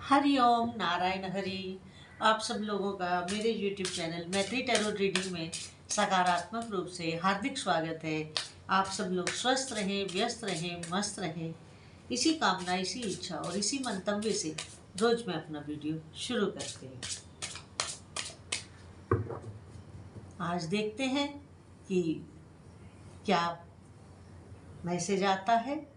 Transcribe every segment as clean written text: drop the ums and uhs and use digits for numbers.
हरिओम नारायण हरि। आप सब लोगों का मेरे YouTube चैनल मैत्री टैरो रीडिंग में सकारात्मक रूप से हार्दिक स्वागत है। आप सब लोग स्वस्थ रहें, व्यस्त रहें, मस्त रहें, इसी कामना, इसी इच्छा और इसी मंतव्य से रोज मैं अपना वीडियो शुरू करती हूँ। आज देखते हैं कि क्या मैसेज आता है।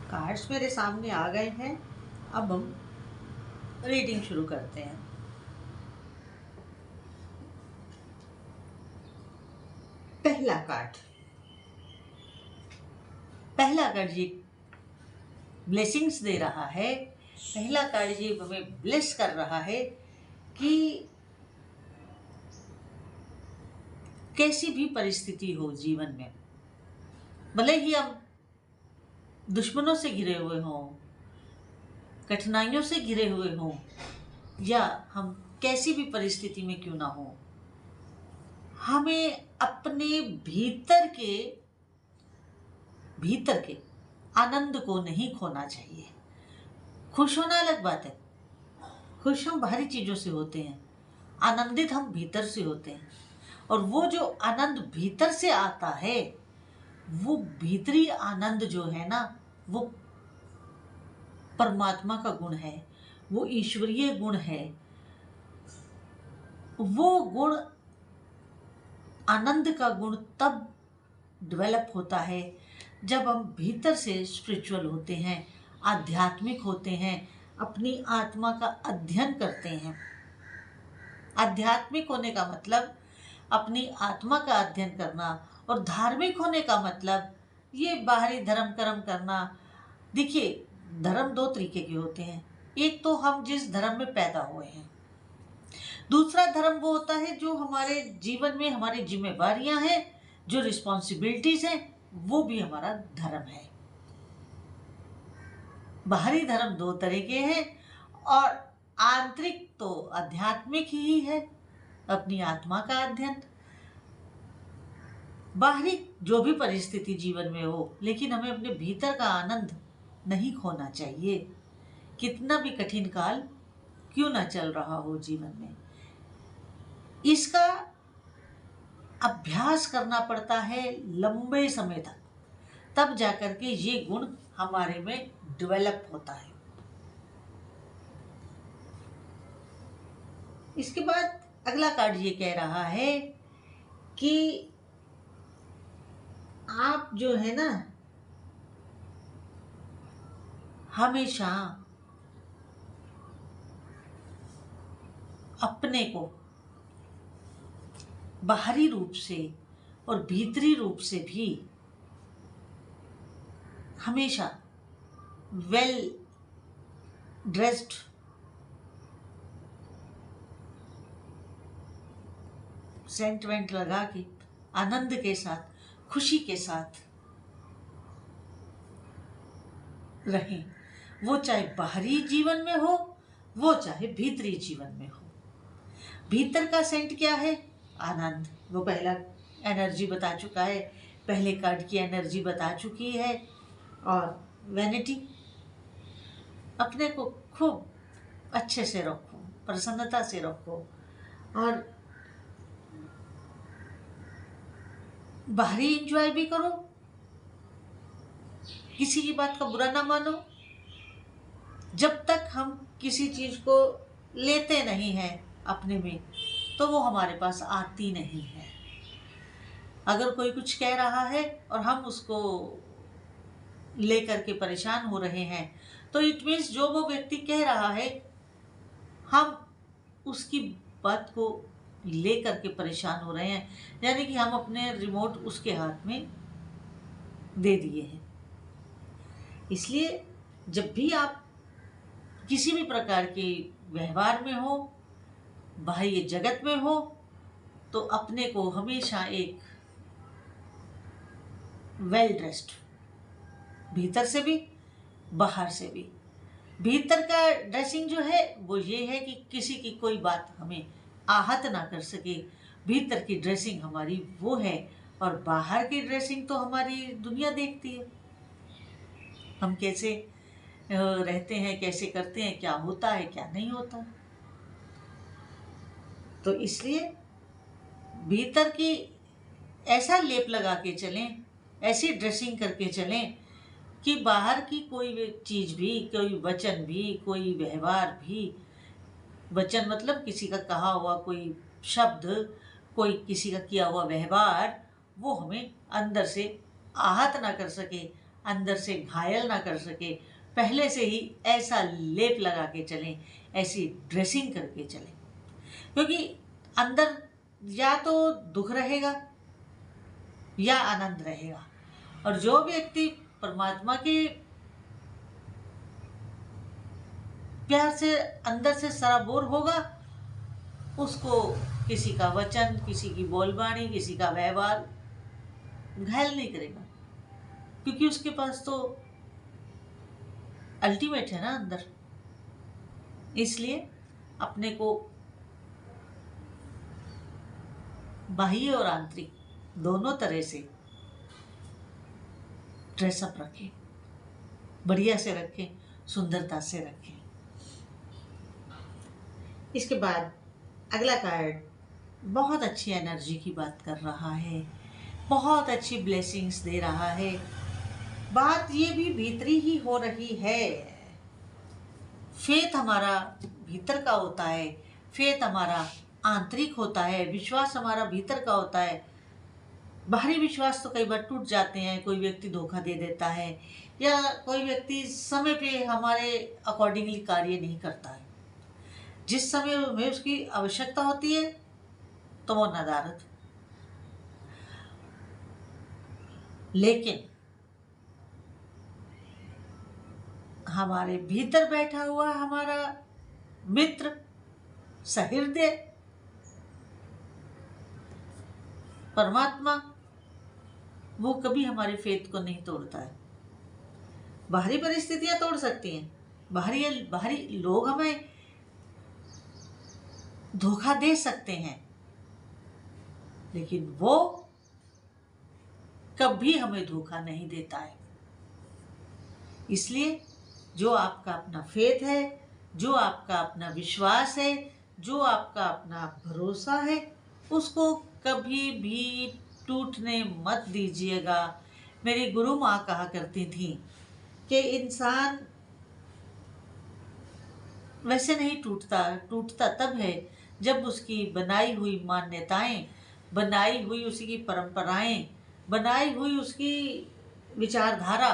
कार्ड्स मेरे सामने आ गए हैं। अब हम रीडिंग शुरू करते हैं। पहला कार्ड ये ब्लेसिंग्स दे रहा है। पहला कार्ड ये हमें ब्लेस कर रहा है कि कैसी भी परिस्थिति हो जीवन में, भले ही हम दुश्मनों से घिरे हुए हों, कठिनाइयों से घिरे हुए हों, या हम कैसी भी परिस्थिति में क्यों ना हो, हमें अपने भीतर के आनंद को नहीं खोना चाहिए। खुश होना अलग बात है, खुश हम बाहरी चीजों से होते हैं, आनंदित हम भीतर से होते हैं। और वो जो आनंद भीतर से आता है, वो भीतरी आनंद जो है ना, वो परमात्मा का गुण है, वो ईश्वरीय गुण है। वो गुण, आनंद का गुण तब डेवलप होता है जब हम भीतर से स्पिरिचुअल होते हैं, आध्यात्मिक होते हैं, अपनी आत्मा का अध्ययन करते हैं। आध्यात्मिक होने का मतलब अपनी आत्मा का अध्ययन करना, और धार्मिक होने का मतलब ये बाहरी धर्म कर्म करना। देखिए, धर्म दो तरीके के होते हैं। एक तो हम जिस धर्म में पैदा हुए हैं, दूसरा धर्म वो होता है जो हमारे जीवन में हमारी जिम्मेवारियां हैं, जो रिस्पॉन्सिबिलिटीज हैं, वो भी हमारा धर्म है। बाहरी धर्म दो तरह के हैं और आंतरिक तो आध्यात्मिक ही है, अपनी आत्मा का अध्ययन। बाहरी जो भी परिस्थिति जीवन में हो, लेकिन हमें अपने भीतर का आनंद नहीं खोना चाहिए, कितना भी कठिन काल क्यों ना चल रहा हो जीवन में। इसका अभ्यास करना पड़ता है लंबे समय तक, तब जाकर के ये गुण हमारे में डेवलप होता है। इसके बाद अगला कार्ड ये कह रहा है कि आप जो है ना, हमेशा अपने को बाहरी रूप से और भीतरी रूप से भी हमेशा वेल ड्रेस्ड, सेंट वेंट लगा के, आनंद के साथ, खुशी के साथ रहें। वो चाहे बाहरी जीवन में हो, वो चाहे भीतरी जीवन में हो। भीतर का सेंट क्या है? आनंद। वो पहला एनर्जी बता चुका है, पहले कार्ड की एनर्जी बता चुकी है। और वैनिटी, अपने को खूब अच्छे से रखो, प्रसन्नता से रखो, और बाहरी एंजॉय भी करो, किसी की बात का बुरा ना मानो। जब तक हम किसी चीज को लेते नहीं हैं अपने में, तो वो हमारे पास आती नहीं है। अगर कोई कुछ कह रहा है और हम उसको लेकर के परेशान हो रहे हैं, तो इट मीन्स जो वो व्यक्ति कह रहा है, हम उसकी बात को ले करके परेशान हो रहे हैं, यानी कि हम अपने रिमोट उसके हाथ में दे दिए हैं। इसलिए जब भी आप किसी भी प्रकार के व्यवहार में हो, बाह्य जगत में हो, तो अपने को हमेशा एक वेल ड्रेस्ड, भीतर से भी बाहर से भी। भीतर का ड्रेसिंग जो है वो ये है कि किसी की कोई बात हमें आहत ना कर सके, भीतर की ड्रेसिंग हमारी वो है। और बाहर की ड्रेसिंग तो हमारी दुनिया देखती है, हम कैसे रहते हैं, कैसे करते हैं, क्या होता है क्या नहीं होता। तो इसलिए भीतर की ऐसा लेप लगा के चलें, ऐसी ड्रेसिंग करके चलें कि बाहर की कोई चीज़ भी, कोई वचन भी, कोई व्यवहार भी, वचन मतलब किसी का कहा हुआ कोई शब्द, कोई किसी का किया हुआ व्यवहार, वो हमें अंदर से आहत ना कर सके, अंदर से घायल ना कर सके। पहले से ही ऐसा लेप लगा के चलें, ऐसी ड्रेसिंग करके चलें, क्योंकि अंदर या तो दुख रहेगा या आनंद रहेगा। और जो व्यक्ति परमात्मा के प्यार से अंदर से सराबोर होगा, उसको किसी का वचन, किसी की बोलबाणी, किसी का व्यवहार घायल नहीं करेगा, क्योंकि उसके पास तो अल्टीमेट है ना अंदर। इसलिए अपने को बाह्य और आंतरिक दोनों तरह से ड्रेसअप रखें, बढ़िया से रखें, सुंदरता से रखें। इसके बाद अगला कार्ड बहुत अच्छी एनर्जी की बात कर रहा है, बहुत अच्छी ब्लेसिंग्स दे रहा है। बात ये भी भीतरी ही हो रही है। फेथ हमारा भीतर का होता है, फेथ हमारा आंतरिक होता है, विश्वास हमारा भीतर का होता है। बाहरी विश्वास तो कई बार टूट जाते हैं, कोई व्यक्ति धोखा दे देता है, या कोई व्यक्ति समय पे हमारे अकॉर्डिंगली कार्य नहीं करता है। जिस समय में उसकी आवश्यकता होती है तो वो नदारद। लेकिन हमारे भीतर बैठा हुआ हमारा मित्र, सहृदय परमात्मा, वो कभी हमारे फेथ को नहीं तोड़ता है। बाहरी परिस्थितियां तोड़ सकती हैं, बाहरी लोग हमें धोखा दे सकते हैं, लेकिन वो कभी हमें धोखा नहीं देता है। इसलिए जो आपका अपना फेथ है, जो आपका अपना विश्वास है, जो आपका अपना भरोसा है, उसको कभी भी टूटने मत दीजिएगा। मेरी गुरु माँ कहा करती थी कि इंसान वैसे नहीं टूटता, टूटता तब है जब उसकी बनाई हुई मान्यताएं, बनाई हुई उसकी परंपराएं, बनाई हुई उसकी विचारधारा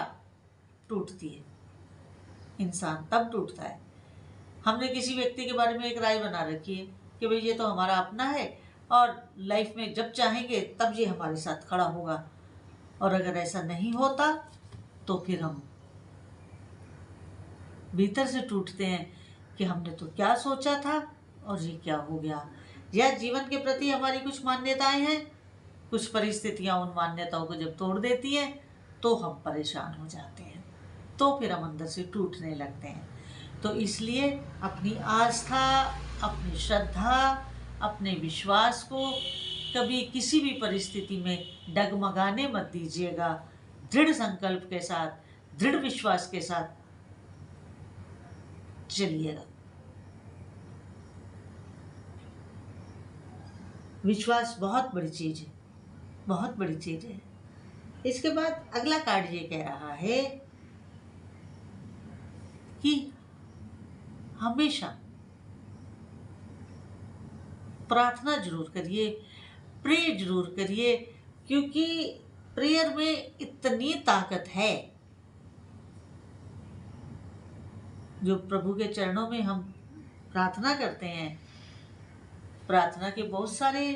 टूटती है। इंसान तब टूटता है। हमने किसी व्यक्ति के बारे में एक राय बना रखी है कि भाई ये तो हमारा अपना है और लाइफ में जब चाहेंगे तब ये हमारे साथ खड़ा होगा, और अगर ऐसा नहीं होता तो फिर हम भीतर से टूटते हैं कि हमने तो क्या सोचा था और ये क्या हो गया। या जीवन के प्रति हमारी कुछ मान्यताएं हैं, कुछ परिस्थितियां उन मान्यताओं को जब तोड़ देती हैं तो हम परेशान हो जाते हैं, तो फिर हम अंदर से टूटने लगते हैं। तो इसलिए अपनी आस्था, अपनी श्रद्धा, अपने विश्वास को कभी किसी भी परिस्थिति में डगमगाने मत दीजिएगा। दृढ़ संकल्प के साथ, दृढ़ विश्वास के साथ चलिएगा। विश्वास बहुत बड़ी चीज है, बहुत बड़ी चीज है। इसके बाद अगला कार्ड ये कह रहा है कि हमेशा प्रार्थना जरूर करिए, प्रे जरूर करिए, क्योंकि प्रेयर में इतनी ताकत है। जो प्रभु के चरणों में हम प्रार्थना करते हैं, प्रार्थना के बहुत सारे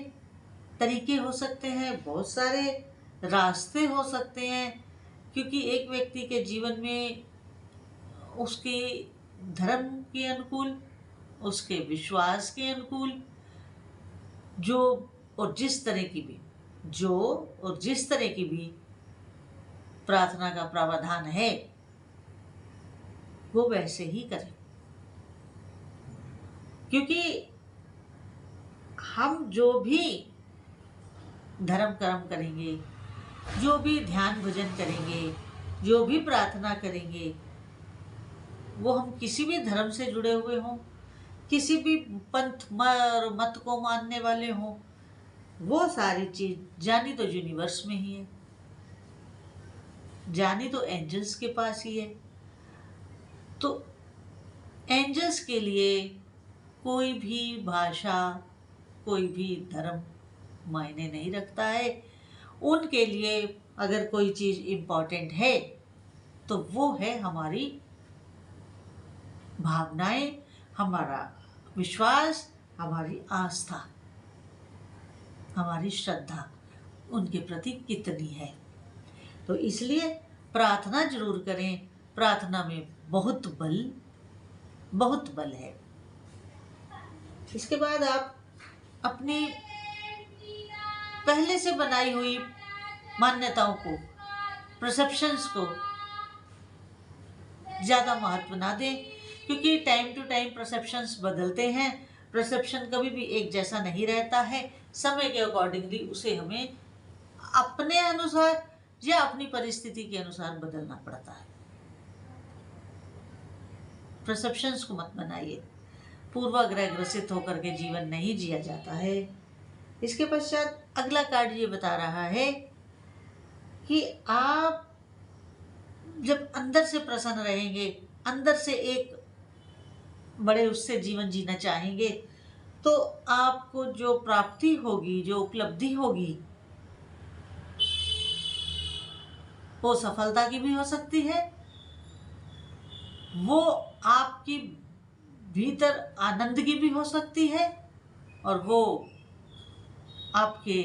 तरीके हो सकते हैं, बहुत सारे रास्ते हो सकते हैं, क्योंकि एक व्यक्ति के जीवन में उसके धर्म के अनुकूल, उसके विश्वास के अनुकूल जो और जिस तरह की भी प्रार्थना का प्रावधान है वो वैसे ही करें। क्योंकि हम जो भी धर्म कर्म करेंगे, जो भी ध्यान भजन करेंगे, जो भी प्रार्थना करेंगे, वो हम किसी भी धर्म से जुड़े हुए हों, किसी भी पंथ मत को मानने वाले हों, वो सारी चीज जानी तो यूनिवर्स में ही है, जानी तो एंजल्स के पास ही है। तो एंजल्स के लिए कोई भी भाषा, कोई भी धर्म मायने नहीं रखता है। उनके लिए अगर कोई चीज इम्पोर्टेंट है तो वो है हमारी भावनाएं, हमारा विश्वास, हमारी आस्था, हमारी श्रद्धा उनके प्रति कितनी है। तो इसलिए प्रार्थना जरूर करें। प्रार्थना में बहुत बल है। इसके बाद आप अपनी पहले से बनाई हुई मान्यताओं को, परसेप्शंस को ज़्यादा महत्व ना दें, क्योंकि टाइम टू टाइम परसेप्शंस बदलते हैं। परसेप्शन कभी भी एक जैसा नहीं रहता है। समय के अकॉर्डिंगली उसे हमें अपने अनुसार या अपनी परिस्थिति के अनुसार बदलना पड़ता है। परसेप्शंस को मत बनाइए। पूर्वाग्रह ग्रसित होकर के जीवन नहीं जिया जाता है। इसके पश्चात अगला कार्ड ये बता रहा है कि आप जब अंदर से प्रसन्न रहेंगे, अंदर से एक बड़े उससे जीवन जीना चाहेंगे, तो आपको जो प्राप्ति होगी, जो उपलब्धि होगी, वो सफलता की भी हो सकती है, वो आपकी भीतर आनंद की भी हो सकती है, और वो आपके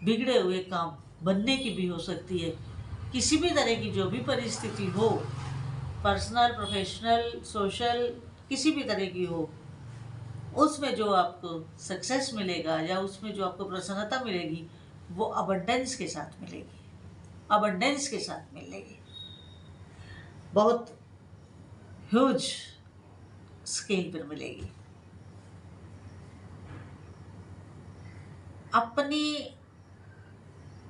बिगड़े हुए काम बनने की भी हो सकती है। किसी भी तरह की जो भी परिस्थिति हो, पर्सनल, प्रोफेशनल, सोशल, किसी भी तरह की हो, उसमें जो आपको सक्सेस मिलेगा या उसमें जो आपको प्रसन्नता मिलेगी वो अबंडेंस के साथ मिलेगी, अबंडेंस के साथ मिलेगी, बहुत ह्यूज स्केल पर मिलेगी। अपनी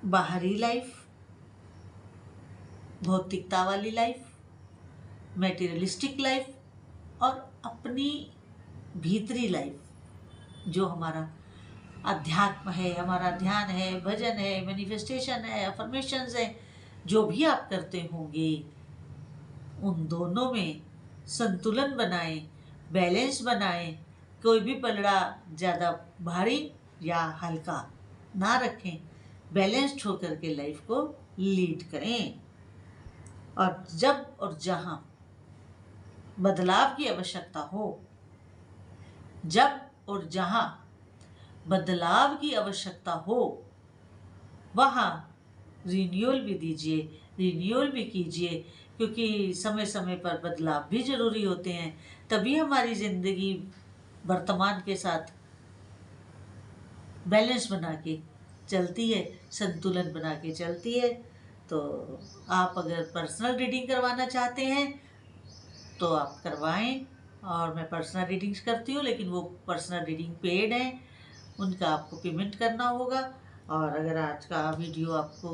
बाहरी लाइफ, भौतिकता वाली लाइफ, मैटेरियलिस्टिक लाइफ, और अपनी भीतरी लाइफ जो हमारा अध्यात्म है, हमारा ध्यान है, भजन है, मैनिफेस्टेशन है, अफर्मेशंस है, जो भी आप करते होंगे, उन दोनों में संतुलन बनाएं, बैलेंस बनाएं। कोई भी पलड़ा ज़्यादा भारी या हल्का ना रखें, बैलेंस्ड होकर के लाइफ को लीड करें। और जब और जहाँ बदलाव की आवश्यकता हो, जब और जहाँ बदलाव की आवश्यकता हो, वहाँ रिन्यूअल भी दीजिए, रिन्यूअल भी कीजिए, क्योंकि समय समय पर बदलाव भी ज़रूरी होते हैं। तभी हमारी ज़िंदगी वर्तमान के साथ बैलेंस बना के चलती है, संतुलन बना के चलती है। तो आप अगर पर्सनल रीडिंग करवाना चाहते हैं तो आप करवाएं, और मैं पर्सनल रीडिंग्स करती हूँ, लेकिन वो पर्सनल रीडिंग पेड है, उनका आपको पेमेंट करना होगा। और अगर आज का वीडियो आपको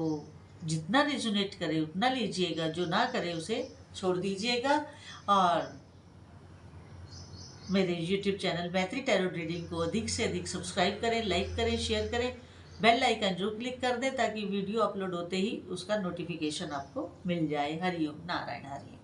जितना रिजोनेट करे उतना लीजिएगा, जो ना करे उसे छोड़ दीजिएगा। और मेरे YouTube चैनल मैत्री टैरो रीडिंग को अधिक से अधिक सब्सक्राइब करें, लाइक करें, शेयर करें, बेल आइकन जरूर क्लिक कर दें ताकि वीडियो अपलोड होते ही उसका नोटिफिकेशन आपको मिल जाए। हरिओम नारायण हरि।